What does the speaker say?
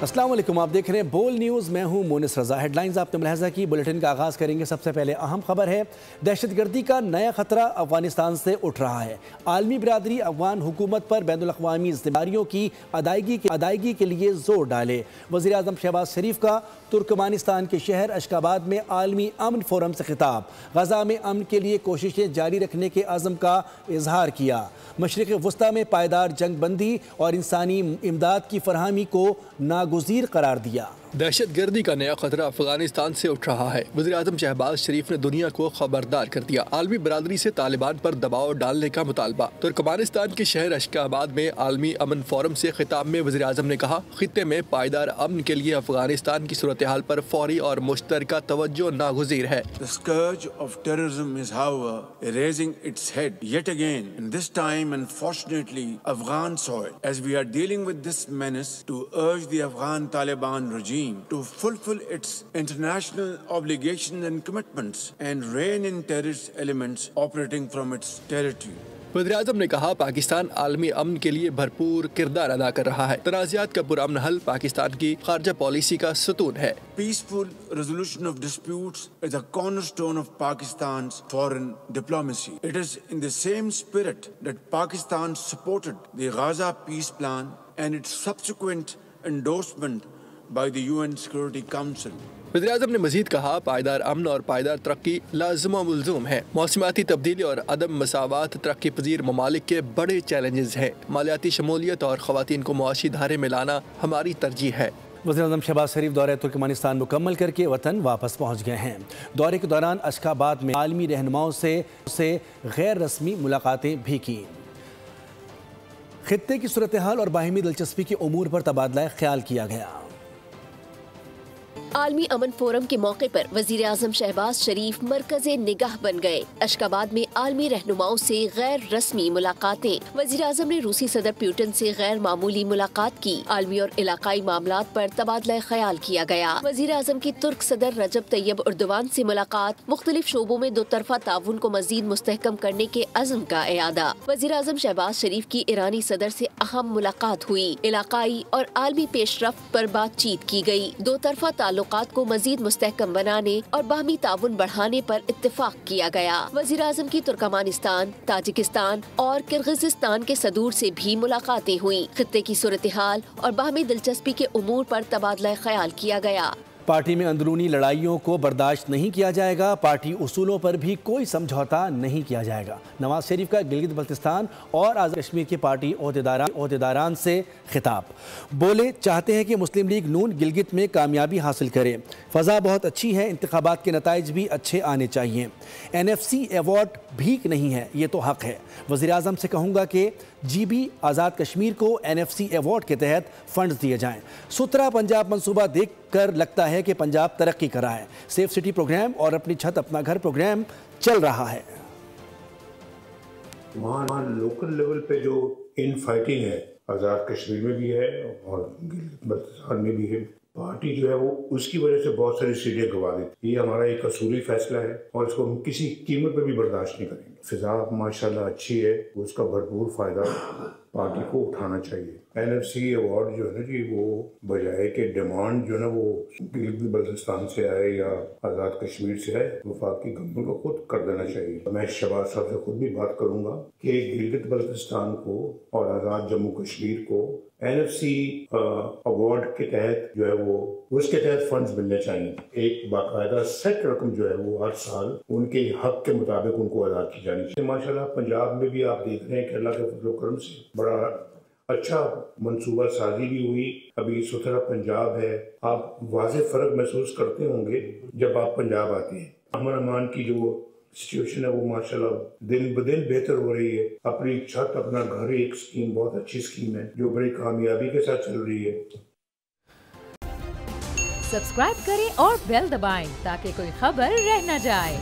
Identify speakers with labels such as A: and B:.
A: अस्सलाम वालेकुम, आप देख रहे हैं बोल न्यूज़। मैं हूं मोनिस रजा। हेडलाइंस आपने मुलाहजा की। बुलेटिन का आगाज़ करेंगे। सबसे पहले अहम खबर है, दहशतगर्दी का नया खतरा अफगानिस्तान से उठ रहा है। आलमी बिरादरी अफगान हुकूमत पर बैनुल अक़वामी ज़िम्मेदारियों की अदायगी के लिए जोर डाले। वज़ीर आज़म शहबाज शरीफ का तुर्कमानिस्तान के शहर अशकाबाद में आलमी अमन फोरम से खिताब। गज़ा में अमन के लिए कोशिशें जारी रखने के अज़म का इजहार किया। मशरिक़ वस्ता में पायदार जंग बंदी और इंसानी इमदाद की फरहमी को नागुज़ीर करार दिया।
B: दहशतगर्दी का नया खतरा अफगानिस्तान से उठ रहा है। वज़ीर आज़म शहबाज शरीफ ने दुनिया को खबरदार कर दिया। आलमी बरादरी से तालिबान पर दबाव डालने का मुतालबा। तुर्कमानिस्तान के शहर अशकाबाद में आलमी अमन फोरम से खिताब में वज़ीर आज़म ने कहा, खित्ते में पायदार अमन के लिए अफगानिस्तान की सूरत हाल पर फौरी और मुश्तरका तवज्जो नागुज़ीर है।
C: The scourge of terrorism is, however, raising its head yet again, and this time, unfortunately, Afghan soil, as we are dealing with this menace to urge the Afghan Taliban regime to fulfill its international obligations and commitments and rein in terrorist elements operating from its territory.
B: वज़ीर-ए-आज़म ने कहा, पाकिस्तान आलमी अमन के लिए भरपूर किरदार अदा कर रहा है। तनाज़ात का पुरअमन हल पाकिस्तान की खारजा पॉलिसी का सतून है।
C: Peaceful resolution of disputes is a cornerstone of Pakistan's foreign diplomacy. It is in the same spirit that Pakistan supported the Gaza peace plan and its subsequent endorsement by the UN Security Council.
B: वज़ीर-ए-आज़म ने मज़ीद कहा, पायदार अमन और पायदार तरक्की लाज़िम व मुल्ज़ूम है। मौसमाती तब्दीली और अदम मसावात तरक्की पज़ीर ममालिक के बड़े चैलेंजेस हैं। मालियाती शमूलियत और ख़वातीन को मुआशी धारे में लाना हमारी तरजीह है।
A: वज़ीर-ए-आज़म शहबाज शरीफ दौरे तुर्कमानिस्तान मुकम्मल करके वतन वापस पहुँच गए हैं। दौरे के दौरान अशकाबाद में आलमी रहनुमाओं से गैर रस्मी मुलाकातें भी की। खित्ते की सूरत हाल और बाहिमी दिलचस्पी के उमूर पर तबादला ख्याल किया गया।
D: आलमी अमन फोरम के मौके पर वज़ीर आज़म शहबाज शरीफ मरकज़े निगाह बन गए। अशकाबाद में आलमी रहनुमाओं से गैर रस्मी मुलाकातें। वज़ीर आज़म ने रूसी सदर प्यूटन से गैर मामूली मुलाकात की। आलमी और इलाकाई मामलात पर तबादला ख्याल किया गया। वज़ीर आज़म की तुर्क सदर रजब तैयब उर्दवान से मुलाकात। मुख्तलिफ शोबों में दो तरफा ताउन को मजीद मुस्तहकम करने के अज़म का इयादा। वज़ीर आज़म शहबाज शरीफ की ईरानी सदर से अहम मुलाकात हुई। इलाकाई और आलमी पेशरफ्त पर बातचीत की गई। दो तरफा ताल्लुकात को मजीद मुस्तहकम बनाने और बाहमी ताउन बढ़ाने पर इत्तेफाक किया गया। वज़ीर आज़म की तुर्कमानिस्तान, ताजिकिस्तान और किर्गिज़स्तान के सदूर से भी मुलाकातें हुई। खित्ते की सूरत हाल और बाहमी दिलचस्पी के उमूर पर तबादला ख्याल किया गया।
A: पार्टी में अंदरूनी लड़ाइयों को बर्दाश्त नहीं किया जाएगा। पार्टी उसूलों पर भी कोई समझौता नहीं किया जाएगा। नवाज शरीफ का गिलगित बल्तिस्तान और आज़ाद कश्मीर की पार्टी ओहदेदारान से खिताब। बोले, चाहते हैं कि मुस्लिम लीग नून गिलगित में कामयाबी हासिल करे। फ़ज़ा बहुत अच्छी है, इंतखाबात के नताइज भी अच्छे आने चाहिए। NFC अवार्ड भीख नहीं है, ये तो हक़ है। वज़ीर आज़म से कहूँगा कि GB आज़ाद कश्मीर को NFC अवार्ड के तहत फंड्स दिए जाएँ। सुथरा पंजाब मंसूबा देख कर लगता है कि पंजाब तरक्की कर रहा है। सेफ सिटी प्रोग्राम और अपनी छत अपना घर प्रोग्राम चल रहा है।
E: वहाँ लोकल लेवल पे जो इन फाइटिंग है, आज़ाद कश्मीर में भी है और बल्तिस्तान में भी है। पार्टी जो है वो उसकी वजह से बहुत सारी सीटें गंवा देती। ये हमारा एक असूली फैसला है और इसको हम किसी कीमत पर भी बर्दाश्त नहीं करेंगे। फिजा माशाल्लाह अच्छी है, उसका भरपूर फायदा पार्टी को उठाना चाहिए। NFC अवार्ड जो है ना जी, वो बजाय के डिमांड जो है ना वो गिलगित बल्तिस्तान से आए या आज़ाद कश्मीर से आए, वफाकी गवर्नमेंट को खुद कर देना चाहिए। मैं शहबाज साहब से खुद भी बात करूंगा कि गिलगित बल्तिस्तान को और आज़ाद जम्मू कश्मीर को NFC अवार्ड के तहत जो है वो उसके तहत फंड्स मिलने चाहिए। एक बाकायदा सेट रकम जो है वो हर साल उनके हक के मुताबिक उनको अदा की जानी चाहिए। माशाल्लाह पंजाब में भी आप देख रहे हैं कि अल्लाह के फजल करम से बड़ा अच्छा मनसूबा साजी भी हुई। अभी सुथरा पंजाब है। आप वाज़ेह फ़र्क महसूस करते होंगे जब आप पंजाब आते हैं। अमन अमान की जो सिचुएशन है वो माशाल्लाह दिन ब दिन बेहतर हो रही है। अपनी छत अपना घर एक स्कीम बहुत अच्छी स्कीम है जो बड़ी कामयाबी के साथ चल रही है।
F: सब्सक्राइब करें और बेल दबाएं ताकि कोई खबर रह न जाए।